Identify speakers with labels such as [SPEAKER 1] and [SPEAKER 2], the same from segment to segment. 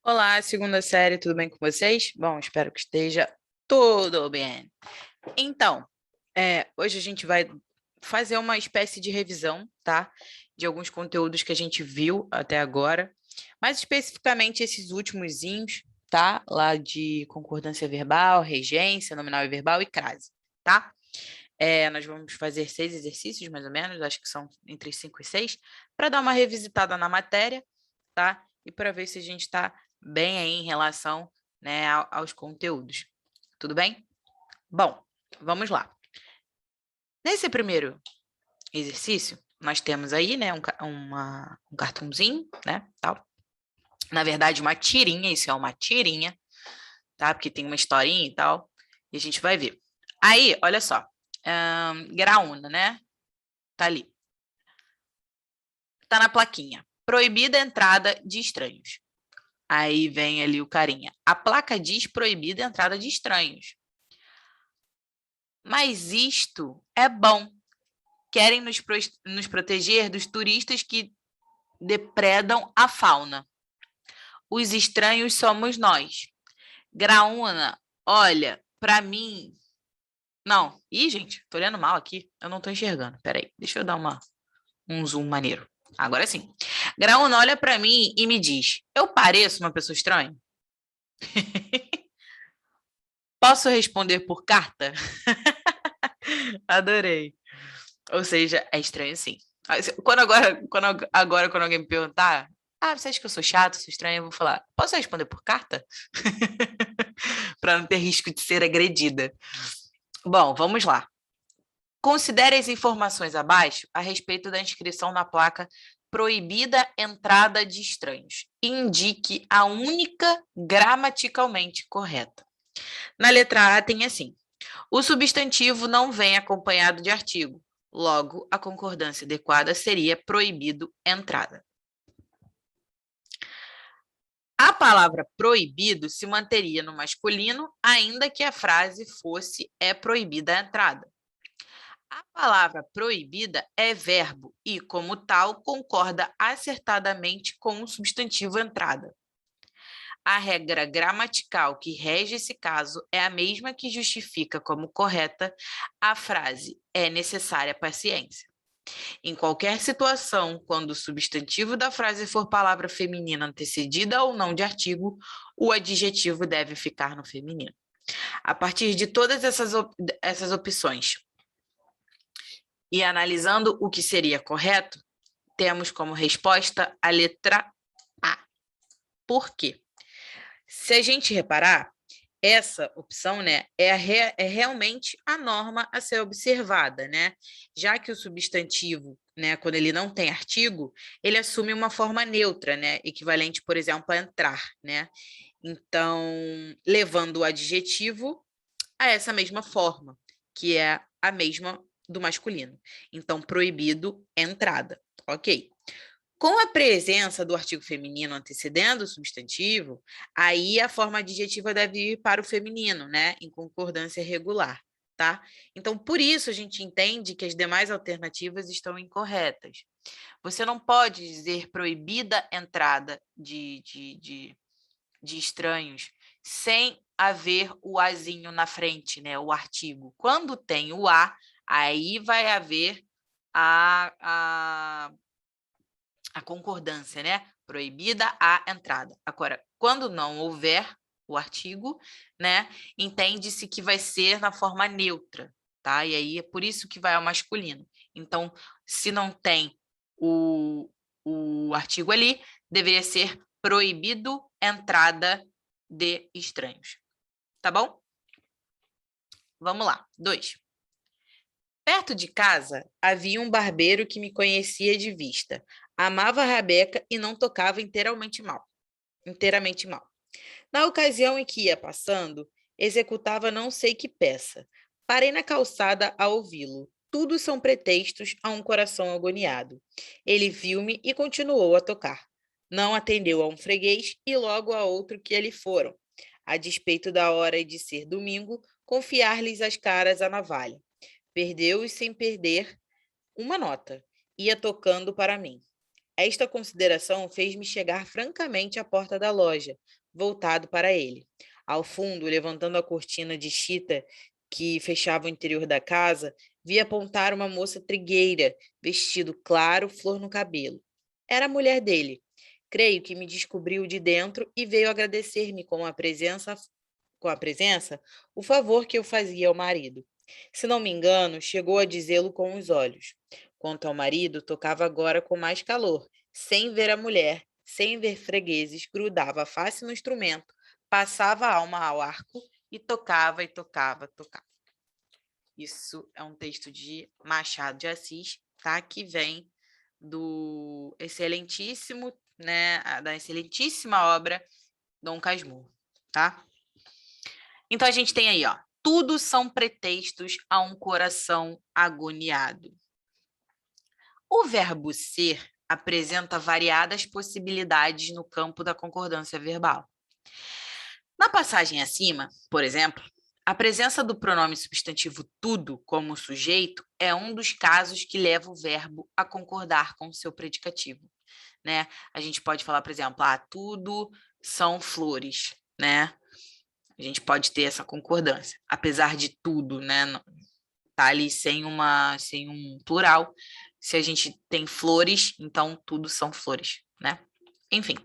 [SPEAKER 1] Olá, segunda série, tudo bem com vocês? Bom, espero que esteja tudo bem. Então, hoje a gente vai fazer uma espécie de revisão, tá? De alguns conteúdos que a gente viu até agora, mais especificamente esses últimos, tá? Lá de concordância verbal, regência, nominal e verbal e crase, tá? Nós vamos fazer 6 exercícios, mais ou menos, acho que são entre 5 e 6, para dar uma revisitada na matéria, tá? E para ver se a gente está bem aí em relação, né, aos conteúdos. Tudo bem? Bom, vamos lá. Nesse primeiro exercício, nós temos aí, né, um cartãozinho, né, tal. Na verdade, uma tirinha, isso é uma tirinha, tá? Porque tem uma historinha e tal, e a gente vai ver. Aí, olha só, graúna, né? Tá ali. Tá na plaquinha. Proibida a entrada de estranhos. Aí vem ali o carinha. A placa diz proibida a entrada de estranhos. Mas isto é bom. Querem nos proteger dos turistas que depredam a fauna. Os estranhos somos nós. Graúna, olha, para mim. Não. Ih, gente, tô olhando mal aqui. Eu não tô enxergando. Peraí, deixa eu dar um zoom maneiro. Agora sim. Graúna olha para mim e me diz: eu pareço uma pessoa estranha? Posso responder por carta? Adorei. Ou seja, é estranho sim. Quando alguém me perguntar, você acha que eu sou chato, sou estranho, eu vou falar, posso responder por carta? Para não ter risco de ser agredida. Bom, vamos lá. Considere as informações abaixo a respeito da inscrição na placa proibida entrada de estranhos. Indique a única gramaticalmente correta. Na letra A tem assim: o substantivo não vem acompanhado de artigo. Logo, a concordância adequada seria proibido entrada. A palavra proibido se manteria no masculino, ainda que a frase fosse é proibida a entrada. A palavra proibida é verbo e, como tal, concorda acertadamente com o substantivo entrada. A regra gramatical que rege esse caso é a mesma que justifica como correta a frase é necessária paciência. Em qualquer situação, quando o substantivo da frase for palavra feminina antecedida ou não de artigo, o adjetivo deve ficar no feminino. A partir de todas essas opções e analisando o que seria correto, temos como resposta a letra A. Por quê? Se a gente reparar, essa opção, né, é realmente a norma a ser observada, né? Já que o substantivo, né, quando ele não tem artigo, ele assume uma forma neutra, né, equivalente, por exemplo, a entrar, né? Então, levando o adjetivo a essa mesma forma, que é a mesma do masculino. Então, proibido entrada, ok? Com a presença do artigo feminino antecedendo o substantivo, aí a forma adjetiva deve ir para o feminino, né? Em concordância regular, tá? Então, por isso a gente entende que as demais alternativas estão incorretas. Você não pode dizer proibida entrada de estranhos sem haver o azinho na frente, né? O artigo. Quando tem o a, aí vai haver a concordância, né? Proibida a entrada. Agora, quando não houver o artigo, né? Entende-se que vai ser na forma neutra, tá? E aí é por isso que vai ao masculino. Então, se não tem o artigo ali, deveria ser proibido entrada de estranhos. Tá bom? Vamos lá. 2. Perto de casa havia um barbeiro que me conhecia de vista. Amava a rabeca e não tocava inteiramente mal. Na ocasião em que ia passando, executava não sei que peça. Parei na calçada a ouvi-lo. Tudo são pretextos a um coração agoniado. Ele viu-me e continuou a tocar. Não atendeu a um freguês e logo a outro que ali foram. A despeito da hora e de ser domingo, confiar-lhes as caras a navalha. Perdeu-os sem perder uma nota. Ia tocando para mim. Esta consideração fez-me chegar francamente à porta da loja, voltado para ele. Ao fundo, levantando a cortina de chita que fechava o interior da casa, vi apontar uma moça trigueira, vestido claro, flor no cabelo. Era a mulher dele. Creio que me descobriu de dentro e veio agradecer-me com a presença, o favor que eu fazia ao marido. Se não me engano, chegou a dizê-lo com os olhos. Quanto ao marido, tocava agora com mais calor, sem ver a mulher, sem ver fregueses, grudava a face no instrumento, passava a alma ao arco e tocava, tocava. Isso é um texto de Machado de Assis, tá? Que vem do excelentíssimo, né, da excelentíssima obra Dom Casmurro, tá? Então a gente tem aí, ó, tudo são pretextos a um coração agoniado. O verbo ser apresenta variadas possibilidades no campo da concordância verbal. Na passagem acima, por exemplo, a presença do pronome substantivo tudo como sujeito é um dos casos que leva o verbo a concordar com o seu predicativo, né? A gente pode falar, por exemplo, tudo são flores, né? A gente pode ter essa concordância, apesar de tudo, né? Tá ali sem um plural. Se a gente tem flores, então tudo são flores, né? Enfim,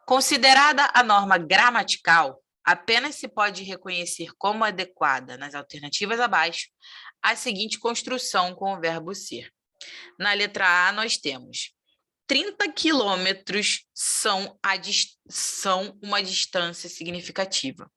[SPEAKER 1] considerada a norma gramatical, apenas se pode reconhecer como adequada nas alternativas abaixo a seguinte construção com o verbo ser. Na letra A, nós temos 30 quilômetros são uma distância significativa.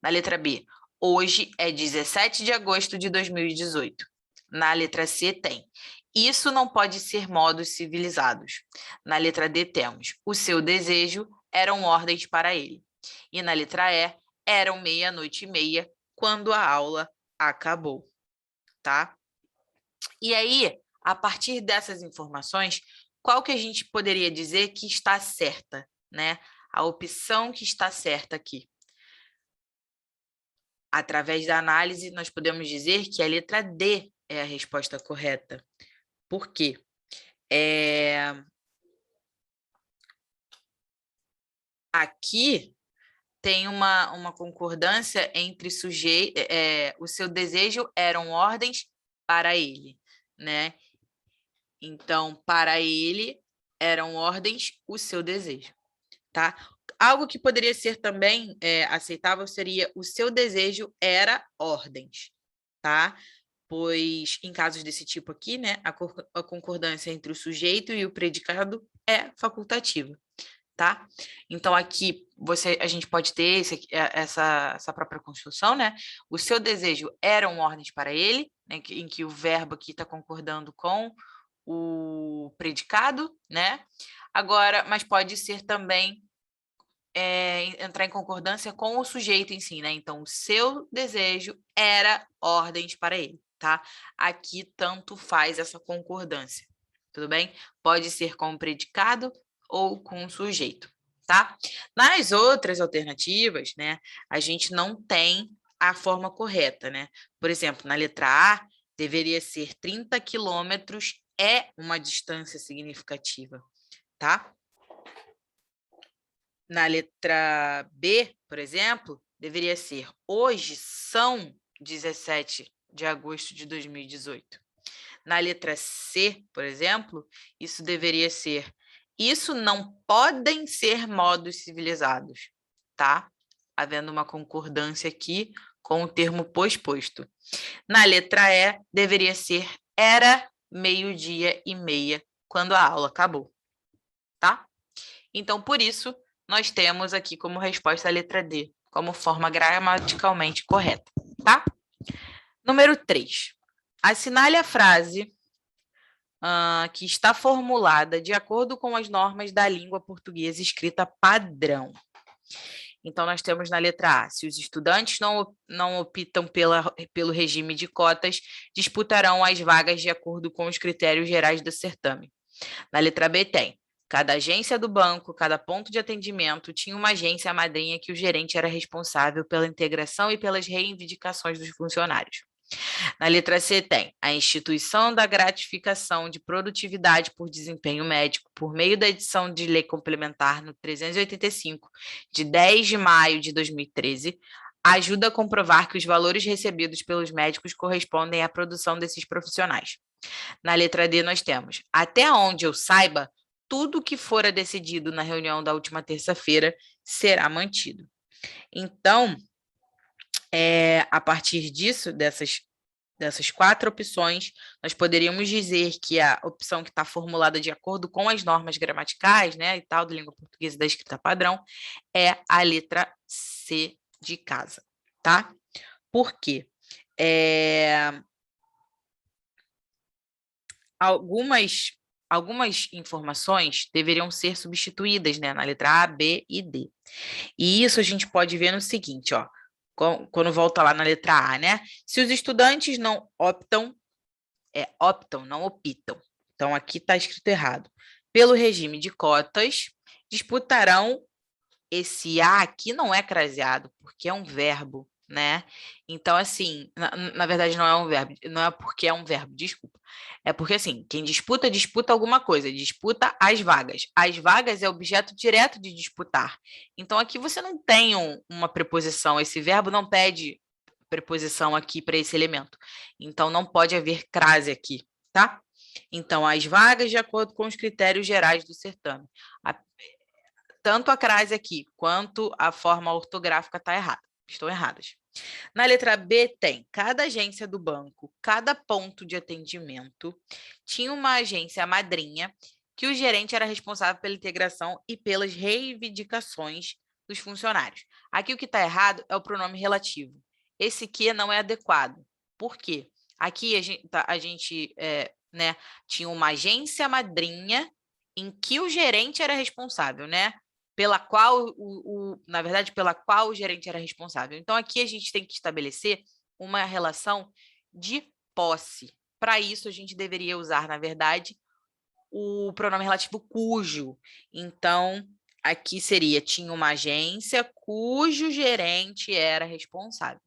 [SPEAKER 1] Na letra B, hoje é 17 de agosto de 2018. Na letra C, tem isso não pode ser modos civilizados. Na letra D, temos o seu desejo eram ordens para ele. E na letra E, eram 00:30 quando a aula acabou, tá? E aí, a partir dessas informações, qual que a gente poderia dizer que está certa, né? A opção que está certa aqui. Através da análise, nós podemos dizer que a letra D é a resposta correta. Por quê? Aqui tem uma concordância entre sujeito, o seu desejo eram ordens para ele, né? Então, para ele eram ordens o seu desejo, tá? Algo que poderia ser também aceitável seria o seu desejo era ordens, tá? Pois em casos desse tipo aqui, né, a concordância entre o sujeito e o predicado é facultativa, tá? Então aqui a gente pode ter essa própria construção, né? O seu desejo eram ordens para ele, né, em que o verbo aqui está concordando com o predicado, né? Agora, mas pode ser também entrar em concordância com o sujeito em si, né? Então, o seu desejo era ordens para ele, tá? Aqui tanto faz essa concordância, tudo bem? Pode ser com o predicado ou com o sujeito, tá? Nas outras alternativas, né, a gente não tem a forma correta, né? Por exemplo, na letra A, deveria ser 30 quilômetros é uma distância significativa, tá? Na letra B, por exemplo, deveria ser hoje são 17 de agosto de 2018. Na letra C, por exemplo, isso deveria ser isso não podem ser modos civilizados, tá? Havendo uma concordância aqui com o termo posposto. Na letra E, deveria ser era 00:30 quando a aula acabou, tá? Então, por isso, nós temos aqui como resposta a letra D, como forma gramaticalmente correta, tá? Número 3. Assinale a frase que está formulada de acordo com as normas da língua portuguesa escrita padrão. Então, nós temos na letra A, se os estudantes não optam pelo regime de cotas, disputarão as vagas de acordo com os critérios gerais do certame. Na letra B tem, cada agência do banco, cada ponto de atendimento tinha uma agência madrinha que o gerente era responsável pela integração e pelas reivindicações dos funcionários. Na letra C tem a instituição da gratificação de produtividade por desempenho médico por meio da edição de lei complementar no 385, de 10 de maio de 2013, ajuda a comprovar que os valores recebidos pelos médicos correspondem à produção desses profissionais. Na letra D nós temos, até onde eu saiba, tudo que fora decidido na reunião da última terça-feira será mantido. Então, a partir disso, dessas 4 opções, nós poderíamos dizer que a opção que está formulada de acordo com as normas gramaticais, né, e tal, da língua portuguesa da escrita padrão, é a letra C de casa, tá? Por quê? Algumas informações deveriam ser substituídas, né, na letra A, B e D. E isso a gente pode ver no seguinte, ó, quando volta lá na letra A, né? Se os estudantes não optam, não optam. Então, aqui está escrito errado. Pelo regime de cotas, disputarão, esse A aqui não é craseado, porque é um verbo, né? Então, assim, na verdade não é um verbo, não é porque é um verbo, desculpa. É porque, assim, quem disputa, disputa alguma coisa, disputa as vagas. As vagas é objeto direto de disputar. Então, aqui você não tem uma preposição, esse verbo não pede preposição aqui para esse elemento. Então, não pode haver crase aqui, tá? Então, as vagas de acordo com os critérios gerais do certame. Tanto a crase aqui quanto a forma ortográfica estão erradas. Na letra B tem, cada agência do banco, cada ponto de atendimento tinha uma agência madrinha que o gerente era responsável pela integração e pelas reivindicações dos funcionários. Aqui o que está errado é o pronome relativo. Esse que não é adequado. Por quê? Aqui a gente né, tinha uma agência madrinha em que o gerente era responsável, né? Pela qual, na verdade, pela qual o gerente era responsável. Então, aqui a gente tem que estabelecer uma relação de posse. Para isso, a gente deveria usar, na verdade, o pronome relativo cujo. Então, aqui seria, tinha uma agência cujo gerente era responsável,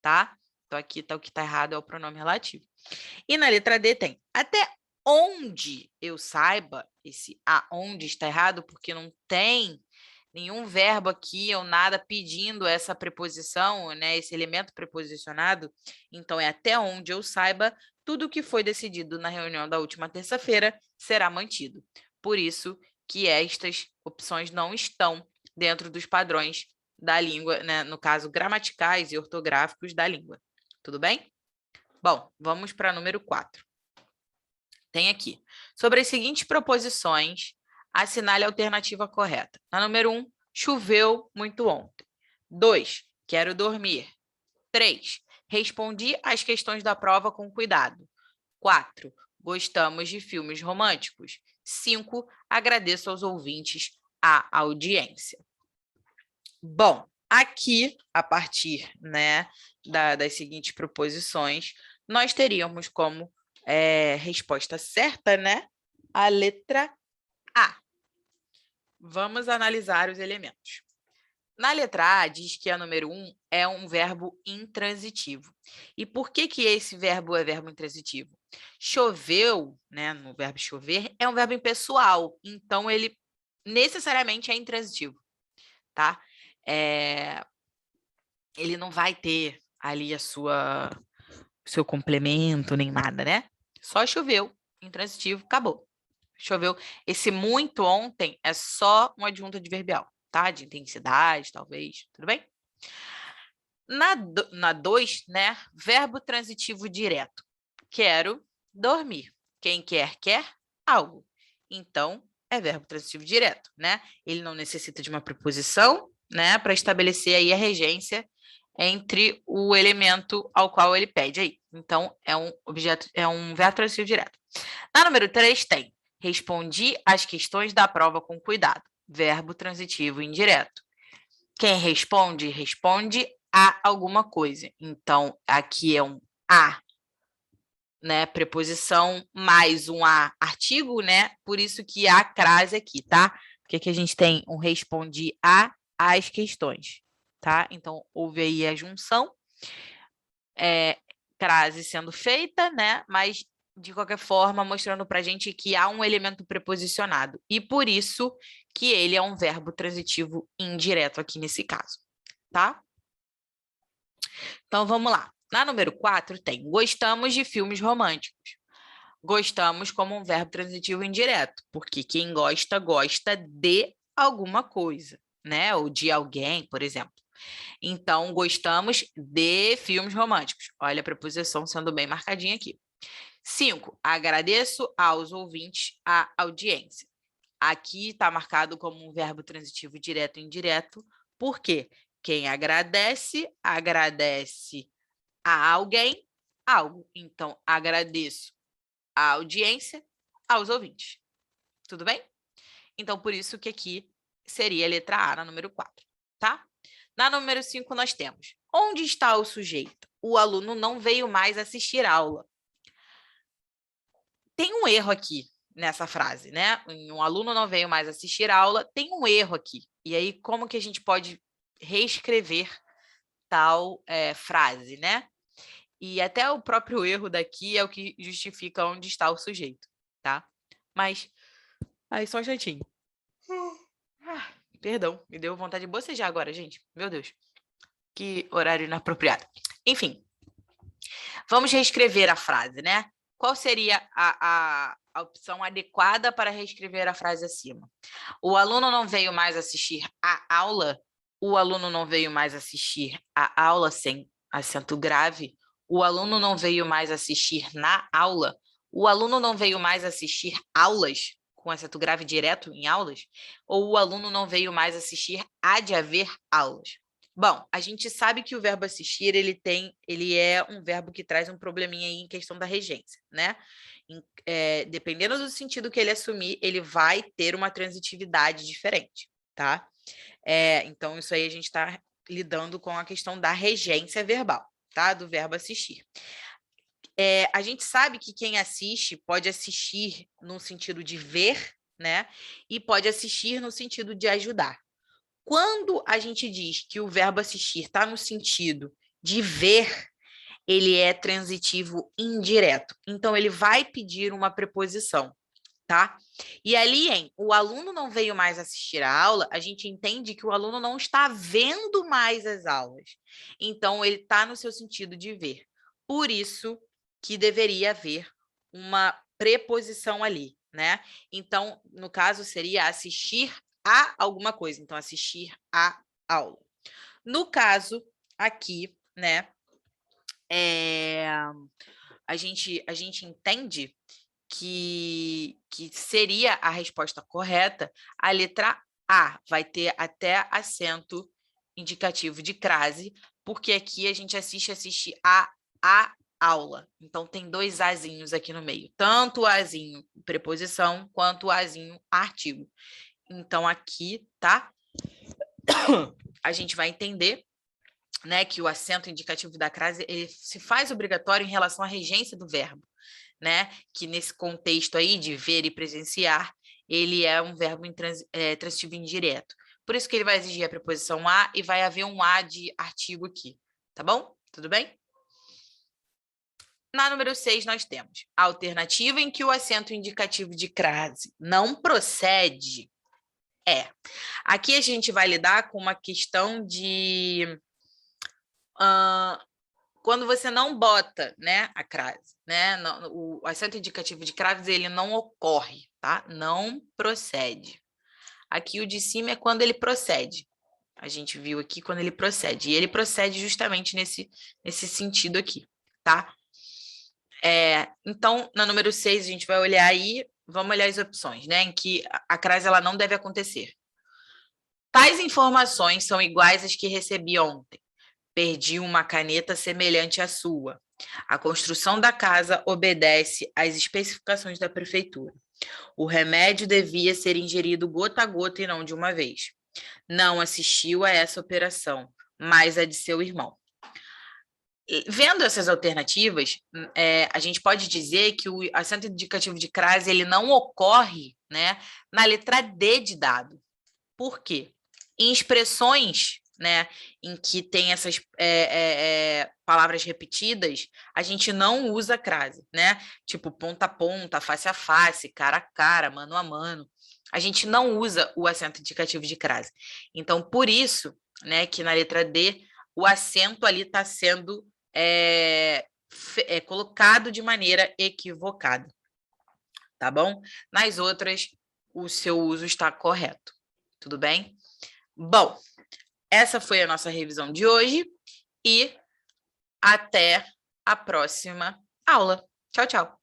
[SPEAKER 1] tá? Então, aqui tá o que está errado, é o pronome relativo. E na letra D tem, até onde eu saiba, esse aonde está errado, porque não tem nenhum verbo aqui ou nada pedindo essa preposição, né, esse elemento preposicionado. Então, é até onde eu saiba, tudo que foi decidido na reunião da última terça-feira será mantido. Por isso que estas opções não estão dentro dos padrões da língua, né, no caso, gramaticais e ortográficos da língua. Tudo bem? Bom, vamos para número 4. Tem aqui. Sobre as seguintes proposições, assinale a alternativa correta. Na número 1, choveu muito ontem. 2, quero dormir. 3, respondi às questões da prova com cuidado. 4, gostamos de filmes românticos. 5, agradeço aos ouvintes a audiência. Bom, aqui, a partir, né, das seguintes proposições, nós teríamos como resposta certa, né, a letra A. Vamos analisar os elementos. Na letra A, diz que a número 1 é um verbo intransitivo. E por que esse verbo é verbo intransitivo? Choveu, né, no verbo chover, é um verbo impessoal, então ele necessariamente é intransitivo, tá? Ele não vai ter ali seu complemento nem nada, né? Só choveu, intransitivo, acabou. Choveu. Esse muito ontem é só um adjunto adverbial, tá? De intensidade, talvez. Tudo bem? Na 2, né? Verbo transitivo direto. Quero dormir. Quem quer, quer algo. Então, é verbo transitivo direto, né? Ele não necessita de uma preposição, né? Para estabelecer aí a regência entre o elemento ao qual ele pede aí. Então, é um verbo transitivo direto. Na número 3 tem, respondi às questões da prova com cuidado. Verbo transitivo indireto. Quem responde, responde a alguma coisa. Então, aqui é um a, né? Preposição mais um a artigo, né? Por isso que há crase aqui, tá? Porque aqui a gente tem um respondi às questões, tá? Então, houve aí a junção. crase sendo feita, né? Mas, de qualquer forma, mostrando para a gente que há um elemento preposicionado. E por isso que ele é um verbo transitivo indireto aqui nesse caso, tá? Então, vamos lá. Na número 4 tem gostamos de filmes românticos. Gostamos como um verbo transitivo indireto, porque quem gosta, gosta de alguma coisa, né? Ou de alguém, por exemplo. Então, gostamos de filmes românticos. Olha a preposição sendo bem marcadinha aqui. 5. Agradeço aos ouvintes a audiência. Aqui está marcado como um verbo transitivo direto e indireto, porque quem agradece, agradece a alguém, algo. Então, agradeço a audiência aos ouvintes. Tudo bem? Então, por isso que aqui seria a letra A na número 4, tá? Na número 5, nós temos: onde está o sujeito? O aluno não veio mais assistir a aula. Tem um erro aqui nessa frase, né? Um aluno não veio mais assistir a aula, tem um erro aqui. E aí, como que a gente pode reescrever tal frase, né? E até o próprio erro daqui é o que justifica onde está o sujeito, tá? Mas, aí só um jeitinho. Perdão, me deu vontade de bocejar agora, gente. Meu Deus, que horário inapropriado. Enfim, vamos reescrever a frase, né? Qual seria a opção adequada para reescrever a frase acima? O aluno não veio mais assistir a aula. O aluno não veio mais assistir a aula sem acento grave. O aluno não veio mais assistir na aula. O aluno não veio mais assistir aulas com acento grave direto em aulas. Ou o aluno não veio mais assistir, há de haver aulas. Bom, a gente sabe que o verbo assistir, ele é um verbo que traz um probleminha aí em questão da regência, né? Dependendo do sentido que ele assumir, ele vai ter uma transitividade diferente, tá? Então, isso aí a gente está lidando com a questão da regência verbal, tá? Do verbo assistir. A gente sabe que quem assiste pode assistir no sentido de ver, né? E pode assistir no sentido de ajudar. Quando a gente diz que o verbo assistir está no sentido de ver, ele é transitivo indireto. Então, ele vai pedir uma preposição, tá? E ali, o aluno não veio mais assistir a aula, a gente entende que o aluno não está vendo mais as aulas. Então, ele está no seu sentido de ver. Por isso que deveria haver uma preposição ali, né? Então, no caso, seria assistir a alguma coisa. Então, assistir a aula. No caso aqui, né, a gente entende que seria a resposta correta a letra A. Vai ter até acento indicativo de crase, porque aqui a gente assiste a aula. Então, tem dois azinhos aqui no meio. Tanto o azinho preposição, quanto o azinho artigo. Então, aqui, tá? A gente vai entender, né, que o acento indicativo da crase ele se faz obrigatório em relação à regência do verbo, né? Que nesse contexto aí de ver e presenciar, ele é um verbo transitivo indireto. Por isso que ele vai exigir a preposição a e vai haver um a de artigo aqui, tá bom? Tudo bem? Na número 6, nós temos a alternativa em que o acento indicativo de crase não procede. Aqui a gente vai lidar com uma questão de quando você não bota, né, a crase, né? O acento indicativo de crase ele não ocorre, tá? Não procede. Aqui o de cima é quando ele procede. A gente viu aqui quando ele procede. E ele procede justamente nesse sentido aqui, tá? Então, na número 6, a gente vai olhar aí, vamos olhar as opções, né? Em que a crase ela não deve acontecer. Tais informações são iguais às que recebi ontem. Perdi uma caneta semelhante à sua. A construção da casa obedece às especificações da prefeitura. O remédio devia ser ingerido gota a gota e não de uma vez. Não assistiu a essa operação, mas a de seu irmão. Vendo essas alternativas, a gente pode dizer que o acento indicativo de crase ele não ocorre, né, na letra D de dado. Por quê? Em expressões, né, em que tem essas palavras repetidas, a gente não usa crase, né? Tipo ponta a ponta, face a face, cara a cara, mano a mano. A gente não usa o acento indicativo de crase. Então, por isso, né, que na letra D, o acento ali está sendo colocado de maneira equivocada, tá bom? Nas outras, o seu uso está correto, tudo bem? Bom, essa foi a nossa revisão de hoje e até a próxima aula. Tchau, tchau.